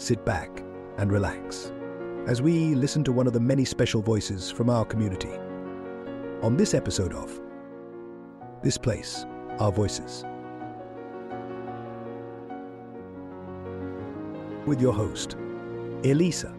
sit back and relax as we listen to one of the many special voices from our community. On this episode of This Place, Our Voices, with your host, Elisa.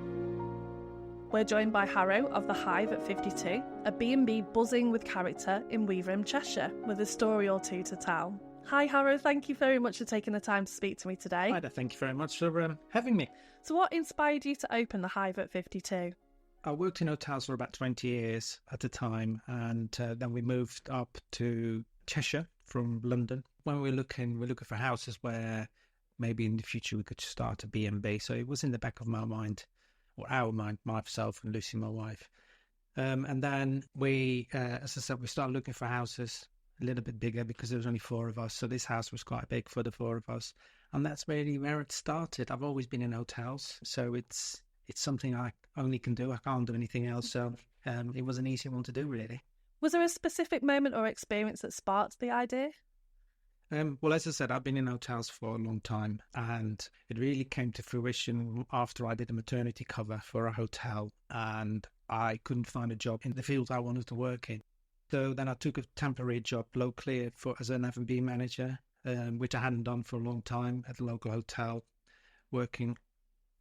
We're joined by Harro of the Hive at 52, a B&B buzzing with character in Weaverham, Cheshire, with a story or two to tell. Hi Harro, thank you very much for taking the time to speak to me today. Hi there, thank you very much for having me. So what inspired you to open the Hive at 52? I worked in hotels for about 20 years at the time, and then we moved up to Cheshire from London. When we're looking for houses where maybe in the future we could start a B&B. So it was in the back of my mind, or our mind, myself and Lucy, my wife. And then we, as I said, we started looking for houses a little bit bigger because there was only four of us. So this house was quite big for the four of us. And that's really where it started. I've always been in hotels, so it's something I only can do. I can't do anything else. So it was an easy one to do, really. Was there a specific moment or experience that sparked the idea? Well, as I said, I've been in hotels for a long time, and it really came to fruition after I did a maternity cover for a hotel, and I couldn't find a job in the field I wanted to work in. So then I took a temporary job locally as an F&B manager, which I hadn't done for a long time at a local hotel, working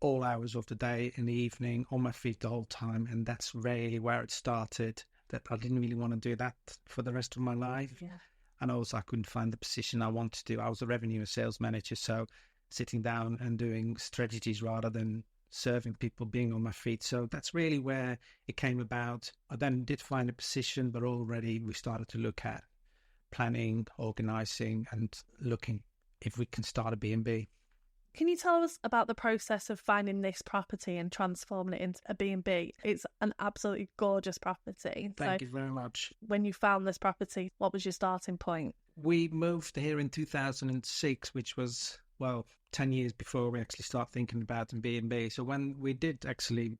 all hours of the day in the evening, on my feet the whole time, and that's really where it started, that I didn't really want to do that for the rest of my life. Yeah. And also I couldn't find the position I wanted to do. I was a revenue and sales manager, so sitting down and doing strategies rather than serving people, being on my feet. So that's really where it came about. I then did find a position, but already we started to look at planning, organising and looking if we can start a B&B. Can you tell us about the process of finding this property and transforming it into a B&B? It's an absolutely gorgeous property. Thank you very much. When you found this property, what was your starting point? We moved here in 2006, which was, 10 years before we actually started thinking about a B&B. So when we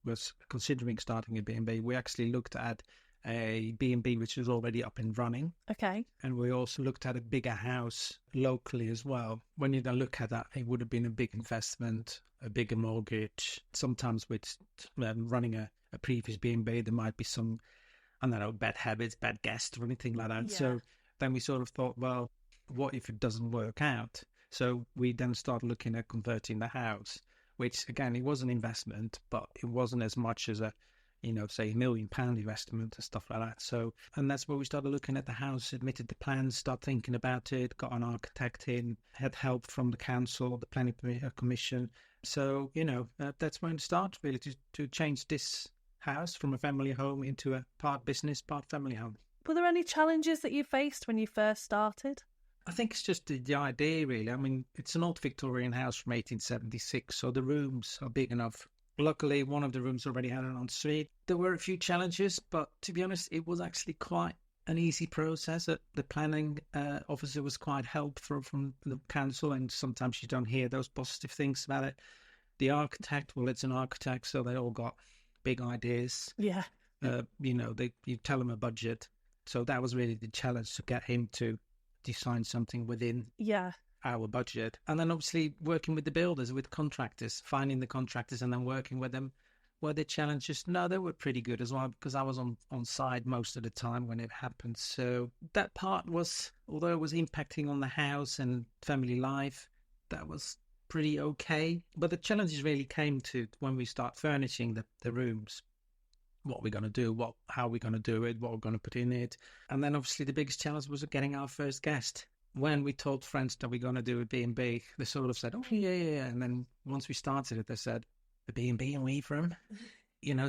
was considering starting a B&B, we actually looked at a B&B which was already up and running. Okay. And we also looked at a bigger house locally as well. When you then look at that, it would have been a big investment, a bigger mortgage. Sometimes with running a previous B&B, there might be some, bad habits, bad guests or anything like that. Yeah. So then we sort of thought, well, what if it doesn't work out? So we then started looking at converting the house, which again, it was an investment, but it wasn't as much as say £1 million investment and stuff like that. So, and that's where we started looking at the house, submitted the plans, started thinking about it, got an architect in, had help from the council, the planning commission. So, that's when it started really to change this house from a family home into a part business, part family home. Were there any challenges that you faced when you first started? I think it's just the idea really. I mean, it's an old Victorian house from 1876, so the rooms are big enough. Luckily, one of the rooms already had an ensuite. There were a few challenges, but to be honest, it was actually quite an easy process. The planning officer was quite helpful from the council, and sometimes you don't hear those positive things about it. The architect, it's an architect, so they all got big ideas. Yeah. You tell them a budget. So that was really the challenge, to get him to design something within our budget. And then obviously working with the builders, with contractors, finding the contractors and then working with them. Were the challenges? No, they were pretty good as well, because I was on side most of the time when it happened. So that part was, although it was impacting on the house and family life, that was pretty okay. But the challenges really came to when we start furnishing the rooms. What we're going to do, how we're going to do it, what we're going to put in it. And then obviously the biggest challenge was getting our first guest. When we told friends that we're going to do a B&B, they sort of said, oh, yeah. And then once we started it, they said, the B&B in Weaverham?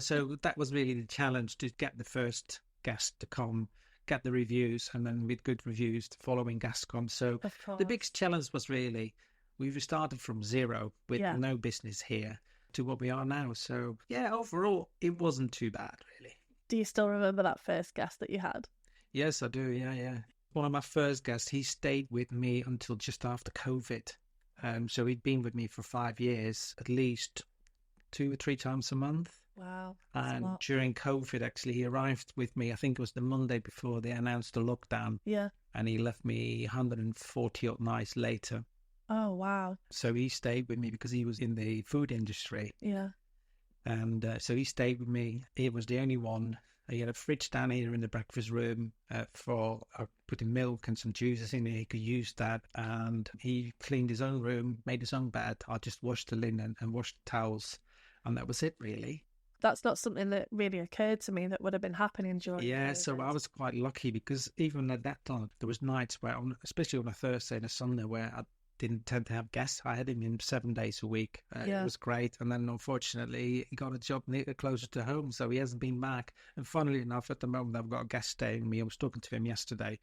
So that was really the challenge, to get the first guest to come, get the reviews, and then with good reviews, the following guests come. So the biggest challenge was really, we started from zero with no business here to what we are now. So, overall, it wasn't too bad, really. Do you still remember that first guest that you had? Yes, I do, yeah. One of my first guests, he stayed with me until just after COVID. So he'd been with me for 5 years, at least 2 or 3 times a month. Wow. And during COVID, actually, he arrived with me, I think it was the Monday before they announced the lockdown. Yeah. And he left me 140 odd nights later. Oh, wow. So he stayed with me because he was in the food industry. Yeah. And so he stayed with me. He was the only one. He had a fridge down here in the breakfast room for putting milk and some juices in there. He could use that. And he cleaned his own room, made his own bed. I just washed the linen and washed the towels. And that was it, really. That's not something that really occurred to me that would have been happening during Yeah, COVID. so I was quite lucky because even at that time, there was nights where, especially on a Thursday and a Sunday, where I didn't tend to have guests. I had him in 7 days a week. It was great. And then unfortunately, he got a job closer to home, so he hasn't been back. And funnily enough, at the moment, I've got a guest staying with me. I was talking to him yesterday,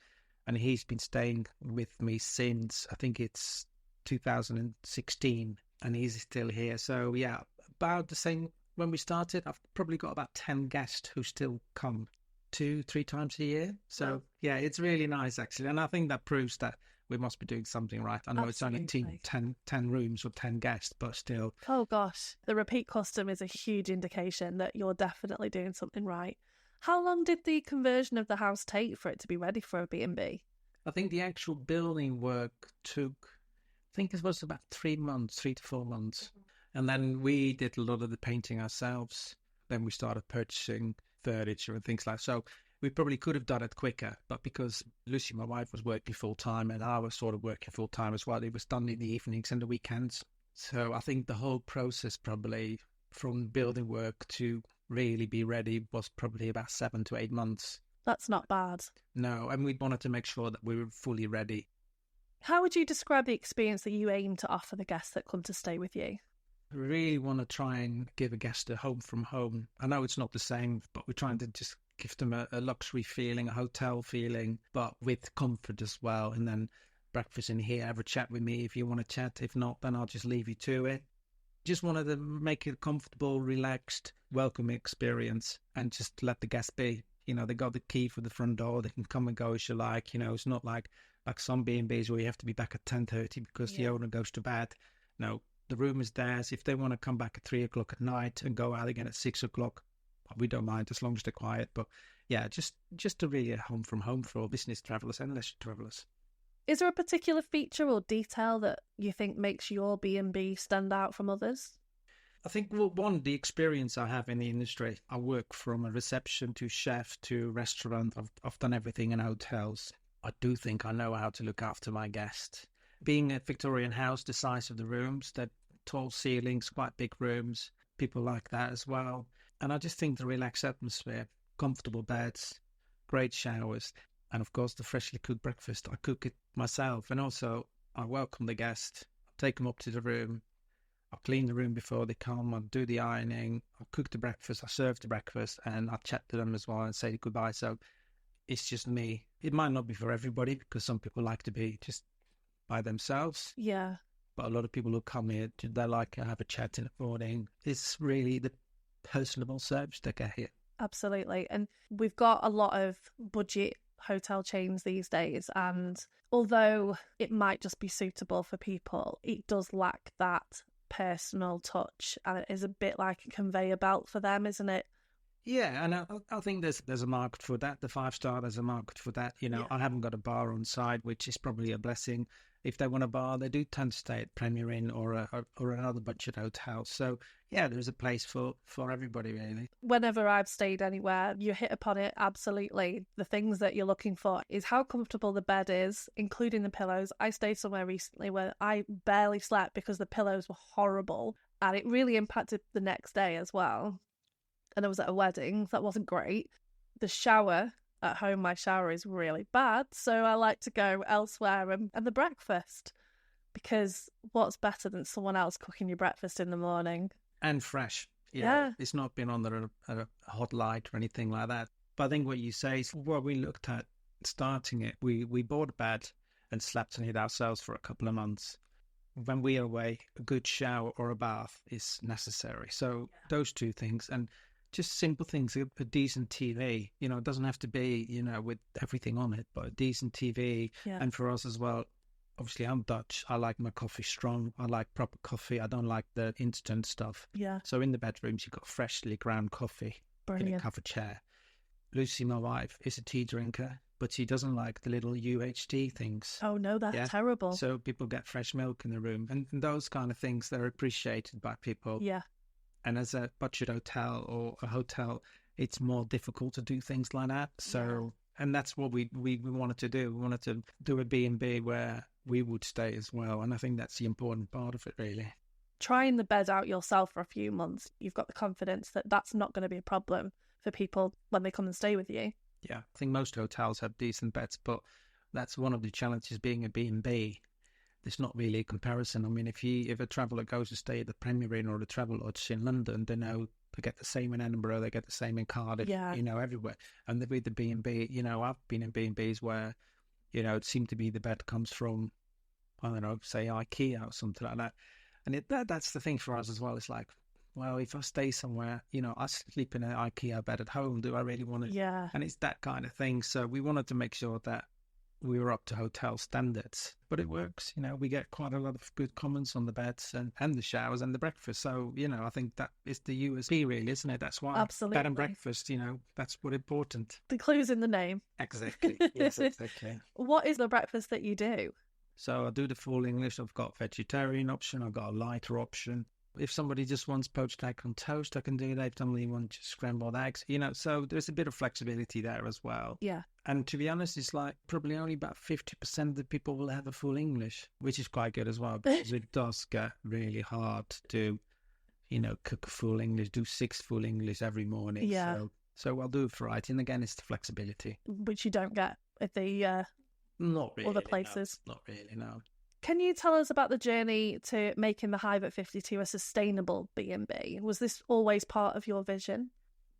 and he's been staying with me since, I think it's 2016, and he's still here. So yeah, about the same when we started. I've probably got about 10 guests who still come 2-3 times a year. So yeah, it's really nice, actually. And I think that proves that we must be doing something right. I know Absolutely. It's only 10 rooms or 10 guests, but still. Oh, gosh. The repeat custom is a huge indication that you're definitely doing something right. How long did the conversion of the house take for it to be ready for a B&B? I think the actual building work took, I think it was about 3 months, 3 to 4 months. And then we did a lot of the painting ourselves. Then we started purchasing furniture and things like that. So we probably could have done it quicker, but because Lucy, my wife, was working full-time and I was sort of working full-time as well, it was done in the evenings and the weekends. So I think the whole process probably from building work to really be ready was probably about 7 to 8 months. That's not bad. No, and we wanted to make sure that we were fully ready. How would you describe the experience that you aim to offer the guests that come to stay with you? I really want to try and give a guest a home from home. I know it's not the same, but we're trying to just give them a luxury feeling, a hotel feeling, but with comfort as well. And then breakfast in here, have a chat with me if you want to chat. If not, then I'll just leave you to it. Just wanted to make it a comfortable, relaxed, welcoming experience and just let the guests be. You know, they got the key for the front door. They can come and go as you like. You know, it's not like some B&Bs where you have to be back at 10:30 because the owner goes to bed. No, the room is theirs. If they want to come back at 3 o'clock at night and go out again at 6 o'clock, we don't mind as long as they're quiet. But yeah, just a really home from home for business travellers and leisure travellers. Is there a particular feature or detail that you think makes your B&B stand out from others? I think, well, one, the experience I have in the industry. I work from a reception to chef to restaurant. I've done everything in hotels. I do think I know how to look after my guests. Being a Victorian house, the size of the rooms, that tall ceilings, quite big rooms, people like that as well. And I just think the relaxed atmosphere, comfortable beds, great showers, and of course the freshly cooked breakfast. I cook it myself, and also I welcome the guest, take them up to the room, I clean the room before they come, I do the ironing, I cook the breakfast, I serve the breakfast, and I chat to them as well and say goodbye. So it's just me. It might not be for everybody because some people like to be just by themselves. Yeah. But a lot of people who come here, they like to have a chat in the morning. It's really the personable service they get here. Absolutely. And we've got a lot of budget hotel chains these days, and although it might just be suitable for people, it does lack that personal touch, and it is a bit like a conveyor belt for them, isn't it? Yeah, and I think there's a market for that. The 5-star, there's a market for that. You know, I haven't got a bar on site, which is probably a blessing. If they want a bar, they do tend to stay at Premier Inn or another budget hotel. So yeah, there's a place for everybody, really. Whenever I've stayed anywhere, you hit upon it absolutely. The things that you're looking for is how comfortable the bed is, including the pillows. I stayed somewhere recently where I barely slept because the pillows were horrible, and it really impacted the next day as well. And I was at a wedding, so that wasn't great. The shower at home, my shower is really bad, so I like to go elsewhere, and the breakfast, because what's better than someone else cooking your breakfast in the morning? And fresh. Yeah. It's not been under a hot light or anything like that. But I think what you say is what we looked at starting it. We bought a bed and slept in it ourselves for a couple of months. When we are away, a good shower or a bath is necessary. So those two things, and just simple things, a decent TV, you know, it doesn't have to be, you know, with everything on it, but a decent TV. Yeah. And for us as well, obviously I'm Dutch. I like my coffee strong. I like proper coffee. I don't like the instant stuff. Yeah. So in the bedrooms, you've got freshly ground coffee. Brilliant. In a covered chair. Lucy, my wife, is a tea drinker, but she doesn't like the little UHT things. Oh no, that's terrible. So people get fresh milk in the room, and those kind of things, they're appreciated by people. Yeah. And as a budget hotel or a hotel, it's more difficult to do things like that. So, and that's what we wanted to do. We wanted to do a B&B where we would stay as well. And I think that's the important part of it, really. Trying the bed out yourself for a few months, you've got the confidence that that's not going to be a problem for people when they come and stay with you. Yeah, I think most hotels have decent beds, but that's one of the challenges being a B&B. There's not really a comparison. I mean, if a traveller goes to stay at the Premier Inn or the Travelodge in London, they know they get the same in Edinburgh, they get the same in Cardiff, everywhere. And with the B&B, I've been in B&Bs where, it seemed to be the bed comes from, I don't know, say IKEA or something like that. And that's the thing for us as well. It's like, well, if I stay somewhere, I sleep in an IKEA bed at home. Do I really want to? Yeah. And it's that kind of thing. So we wanted to make sure that we were up to hotel standards. But it works. We get quite a lot of good comments on the beds and the showers and the breakfast. So, I think that is the USP, really, isn't it? That's why. Absolutely. Bed and breakfast, that's what important. The clue's in the name. Exactly. Yes, exactly. What is the breakfast that you do? So I do the full English. I've got vegetarian option. I've got a lighter option. If somebody just wants poached egg on toast, I can do that. If somebody wants scrambled eggs, so there's a bit of flexibility there as well. Yeah. And to be honest, it's like probably only about 50% of the people will have a full English, which is quite good as well, because it does get really hard to, cook a full English, do 6 full English every morning. Yeah. So I'll do a variety. And again, it's the flexibility. Which you don't get at the not really, other places. No, not really, no. Can you tell us about the journey to making the Hive at 52 a sustainable B&B? Was this always part of your vision?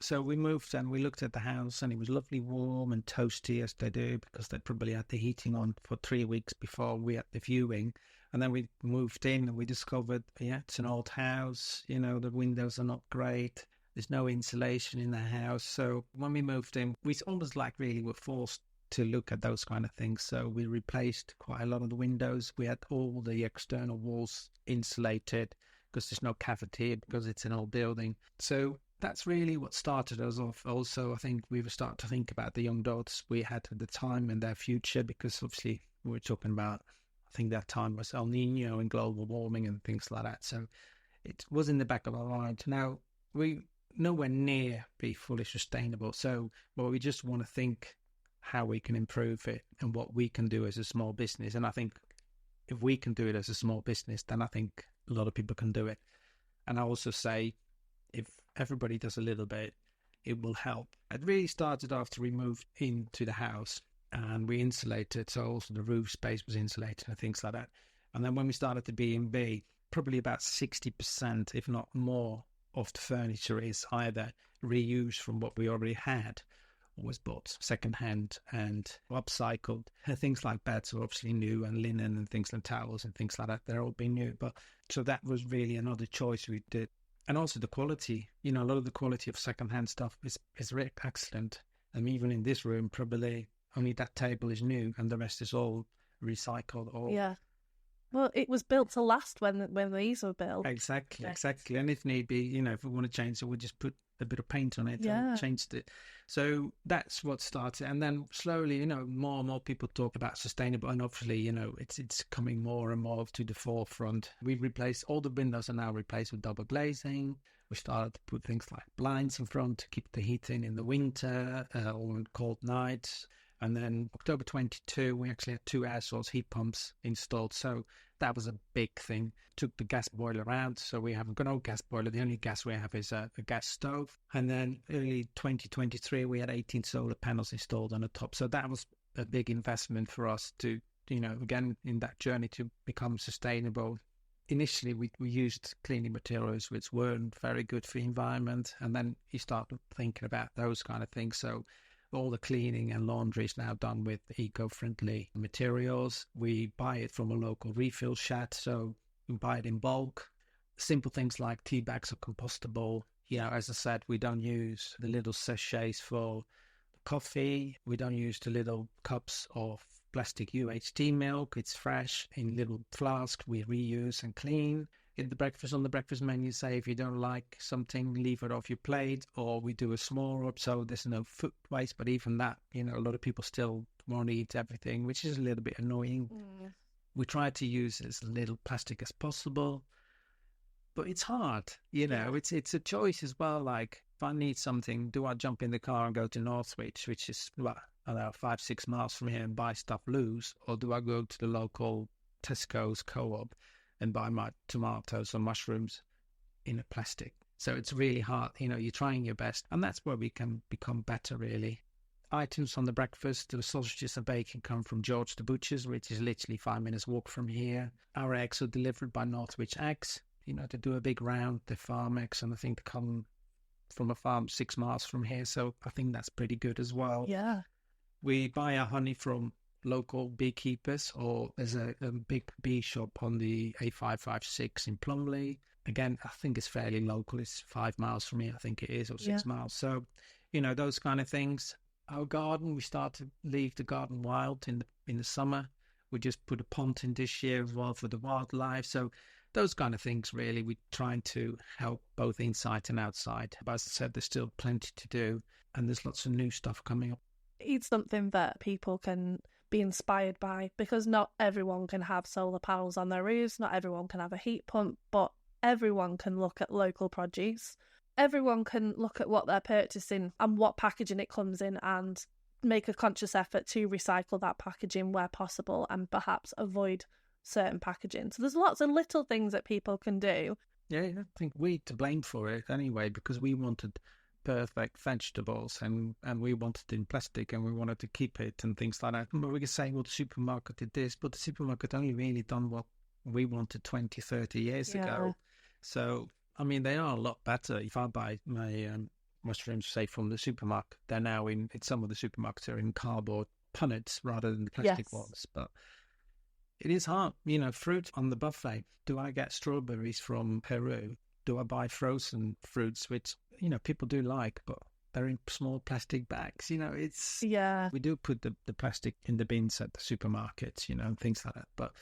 So we moved and we looked at the house and it was lovely warm and toasty as they do, because they probably had the heating on for 3 weeks before we had the viewing. And then we moved in and we discovered, it's an old house, the windows are not great. There's no insulation in the house. So when we moved in, we almost like really were forced to look at those kind of things. So we replaced quite a lot of the windows. We had all the external walls insulated because there's no cavity, because it's an old building. So that's really what started us off. Also, I think we were starting to think about the young adults we had at the time and their future, because obviously we were talking about, I think that time was El Nino and global warming and things like that. So it was in the back of our mind. Now, we nowhere near be fully sustainable. So we just want to think how we can improve it and what we can do as a small business. And I think if we can do it as a small business, then I think a lot of people can do it. And I also say, if everybody does a little bit, it will help. It really started after we moved into the house and we insulated. So also the roof space was insulated and things like that. And then when we started the B&B, probably about 60%, if not more, of the furniture is either reused from what we already had, was bought secondhand and upcycled. Things like beds are obviously new, and linen and things like towels and things like that, they're all been new. But so that was really another choice we did. And also the quality, a lot of the quality of secondhand stuff is really excellent. And even in this room, probably only that table is new and the rest is all recycled. Yeah. Well, it was built to last when these were built. Exactly. And if need be, if we want to change it, we'll just put a bit of paint on it and changed it. So that's what started. And then slowly, more and more people talk about sustainable. And obviously, it's coming more and more to the forefront. We've replaced, all the windows are now replaced with double glazing. We started to put things like blinds in front to keep the heat in the winter or on cold nights. And then October 22, we actually had 2 air source heat pumps installed. So that was a big thing. Took the gas boiler out. So we haven't got no gas boiler. The only gas we have is a gas stove. And then early 2023, we had 18 solar panels installed on the top. So that was a big investment for us to, again, in that journey to become sustainable. Initially, we used cleaning materials which weren't very good for the environment. And then you start thinking about those kind of things. So all the cleaning and laundry is now done with eco-friendly materials. We buy it from a local refill shed, so we buy it in bulk. Simple things like tea bags are compostable. As I said, we don't use the little sachets for coffee. We don't use the little cups of plastic UHT milk. It's fresh in little flasks we reuse and clean. in the breakfast, on the breakfast menu, say if you don't like something, leave it off your plate, or we do a small up so there's no food waste. But even that, a lot of people still won't eat everything, which is a little bit annoying. We try to use as little plastic as possible, but it's hard, it's a choice as well. Like, if I need something, do I jump in the car and go to Northwich, which is, I don't know, 5-6 miles from here, and buy stuff loose, or do I go to the local Tesco's co-op and buy my tomatoes or mushrooms in a plastic? So it's really hard. You're trying your best, and that's where we can become better, really. Items on the breakfast, the sausages and bacon come from George the Butcher's, which is literally 5 minutes walk from here. Our eggs are delivered by Northwich Eggs. They do a big round, the farm eggs, and I think they come from a farm 6 miles from here. So I think that's pretty good as well. Yeah. We buy our honey from local beekeepers, or there's a big bee shop on the A556 in Plumley. Again, I think it's fairly local. It's 5 miles from here, I think it is, or 6 miles. So, those kind of things. Our garden, we start to leave the garden wild in the summer. We just put a pond in this year as well for the wildlife. So those kind of things, really, we're trying to help both inside and outside. But as I said, there's still plenty to do, and there's lots of new stuff coming up. It's something that people can be inspired by, because not everyone can have solar panels on their roofs, not everyone can have a heat pump, but everyone can look at local produce. Everyone can look at what they're purchasing and what packaging it comes in, and make a conscious effort to recycle that packaging where possible, and perhaps avoid certain packaging. So there's lots of little things that people can do. Yeah, I think we're to blame for it anyway, because we wanted perfect vegetables and we wanted it in plastic, and we wanted to keep it and things like that. But we can say, well, the supermarket did this, but the supermarket only really done what we wanted 20, 30 years ago. So, they are a lot better. If I buy my mushrooms, say, from the supermarket, they're now in some of the supermarkets are in cardboard punnets rather than the plastic ones. But it is hard. Fruit on the buffet. Do I get strawberries from Peru? Do I buy frozen fruits, which, people do like, but they're in small plastic bags? It's... Yeah. We do put the plastic in the bins at the supermarkets, things like that. But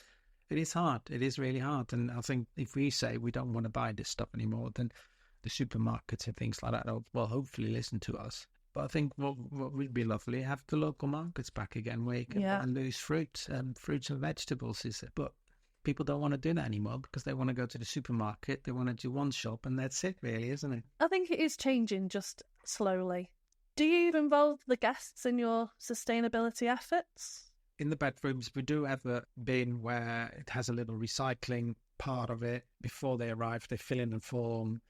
it is hard. It is really hard. And I think if we say we don't want to buy this stuff anymore, then the supermarkets and things like that will hopefully listen to us. But I think what would be lovely, have the local markets back again, where you can lose fruits and vegetables. But people don't want to do that anymore, because they want to go to the supermarket. They want to do one shop, and that's it, really, isn't it? I think it is changing, just slowly. Do you involve the guests in your sustainability efforts? In the bedrooms, we do have a bin where it has a little recycling part of it. Before they arrive, they fill in a form,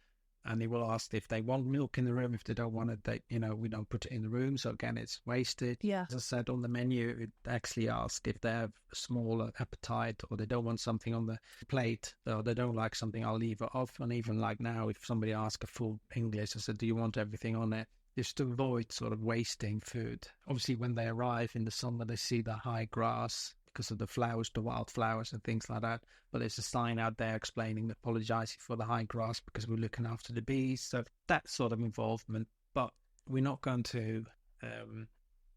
and they will ask if they want milk in the room. If they don't want it, we don't put it in the room. So again, it's wasted. Yeah. As I said, on the menu, it actually asks if they have a smaller appetite, or they don't want something on the plate, or they don't like something, I'll leave it off. And even like now, if somebody asks a full English, I said, do you want everything on it? Just to avoid sort of wasting food. Obviously, when they arrive in the summer, they see the high grass because of the flowers, the wildflowers and things like that. But there's a sign out there apologising for the high grass because we're looking after the bees. So that sort of involvement. But we're not going to...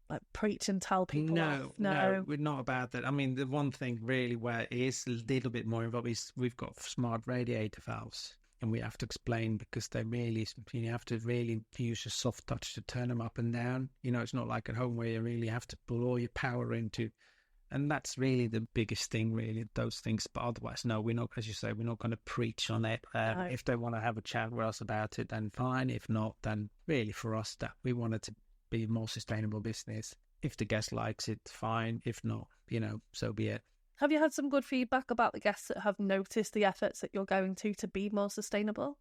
like preach and tell people No, we're not about that. The one thing really where it is a little bit more involved is we've got smart radiator valves. And we have to explain, because they really, you have to really use a soft touch to turn them up and down. It's not like at home where you really have to put all your power into. And that's really the biggest thing, really, those things. But otherwise, no, we're not, as you say, we're not going to preach on it. No. If they want to have a chat with us about it, then fine. If not, then really for us, that we want it to be a more sustainable business. If the guest likes it, fine. If not, so be it. Have you had some good feedback about the guests that have noticed the efforts that you're going to be more sustainable?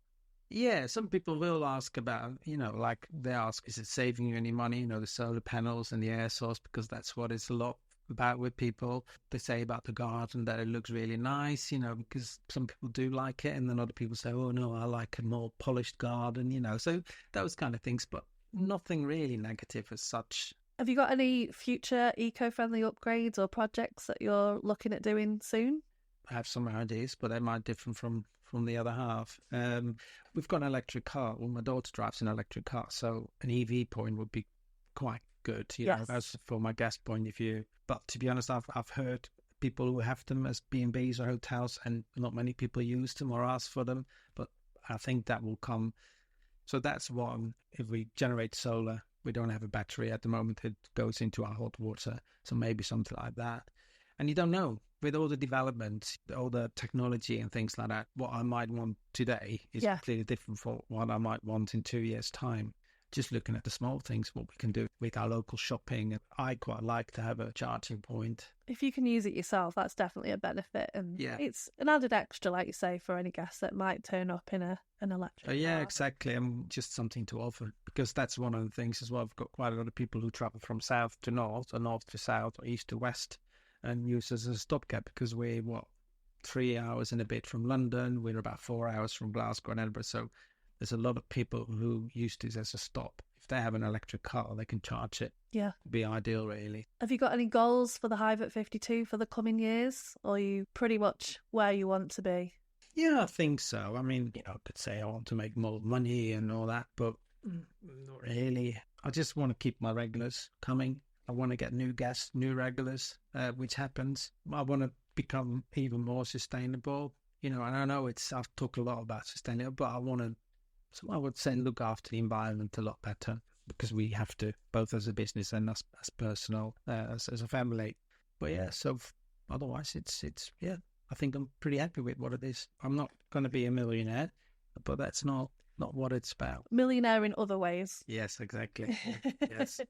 Yeah, some people will ask about, like they ask, is it saving you any money? The solar panels and the air source, because that's what it's a lot about with people. They say about the garden that it looks really nice, because some people do like it. And then other people say, oh, no, I like a more polished garden, So those kind of things, but nothing really negative as such. Have you got any future eco-friendly upgrades or projects that you're looking at doing soon? I have some ideas, but they might differ from the other half. We've got an electric car. Well, my daughter drives an electric car, so an EV point would be quite good, as for my guest point of view. But to be honest, I've heard people who have them as B&Bs or hotels, and not many people use them or ask for them, but I think that will come. So that's one. If we generate solar, we don't have a battery at the moment. It goes into our hot water. So maybe something like that. And you don't know. With all the development, all the technology and things like that, what I might want today is completely different from what I might want in 2 years' time. Just looking at the small things, what we can do with our local shopping. I quite like to have a charging point. If you can use it yourself, that's definitely a benefit. And it's an added extra, like you say, for any guests that might turn up in an electric car. Exactly. And just something to offer, because that's one of the things as well. I've got quite a lot of people who travel from south to north, or north to south, or east to west, and use it as a stopgap, because we're, 3 hours and a bit from London. We're about 4 hours from Glasgow and Edinburgh. So there's a lot of people who use this as a stop. If they have an electric car, they can charge it. Yeah. It'd be ideal, really. Have you got any goals for the Hive at 52 for the coming years? Or are you pretty much where you want to be? Yeah, I think so. I mean, I could say I want to make more money and all that, but not really. I just want to keep my regulars coming. I want to get new guests, new regulars, which happens. I want to become even more sustainable. And I know I've talked a lot about sustainable, but I would say look after the environment a lot better, because we have to, both as a business and as personal, as a family. But so otherwise I think I'm pretty happy with what it is. I'm not going to be a millionaire, but that's not what it's about. Millionaire in other ways. Yes, exactly. Yes.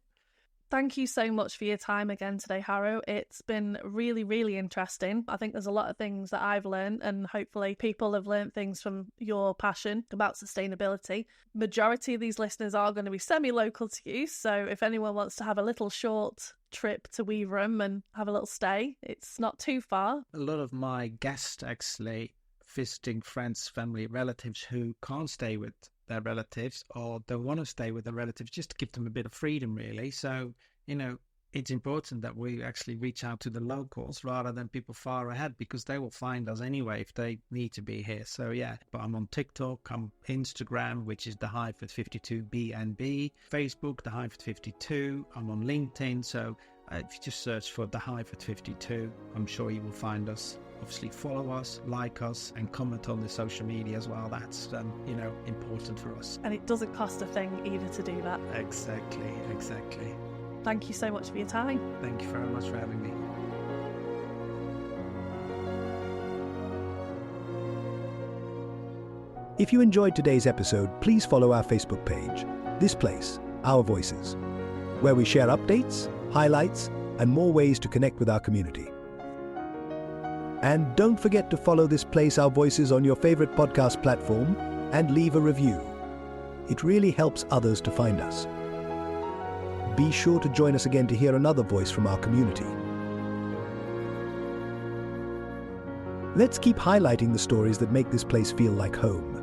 Thank you so much for your time again today, Harro. It's been really, really interesting. I think there's a lot of things that I've learned, and hopefully people have learned things from your passion about sustainability. Majority of these listeners are going to be semi-local to you, so if anyone wants to have a little short trip to Weaverham and have a little stay, it's not too far. A lot of my guests actually visiting friends, family, relatives who can't stay with their relatives or don't want to stay with their relatives, just to give them a bit of freedom, really. So, it's important that we actually reach out to the locals rather than people far ahead, because they will find us anyway if they need to be here. So, but I'm on TikTok, I'm Instagram, which is the Hive at 52 BNB, Facebook, the Hive at 52, I'm on LinkedIn. So if you just search for the Hive at 52, I'm sure you will find us. Obviously follow us, like us, and comment on the social media as well. That's important for us. And it doesn't cost a thing either to do that. Exactly. Thank you so much for your time. Thank you very much for having me. If you enjoyed today's episode, please follow our Facebook page, This Place, Our Voices, where we share updates, highlights, and more ways to connect with our community. And don't forget to follow This Place, Our Voices on your favorite podcast platform and leave a review. It really helps others to find us. Be sure to join us again to hear another voice from our community. Let's keep highlighting the stories that make this place feel like home.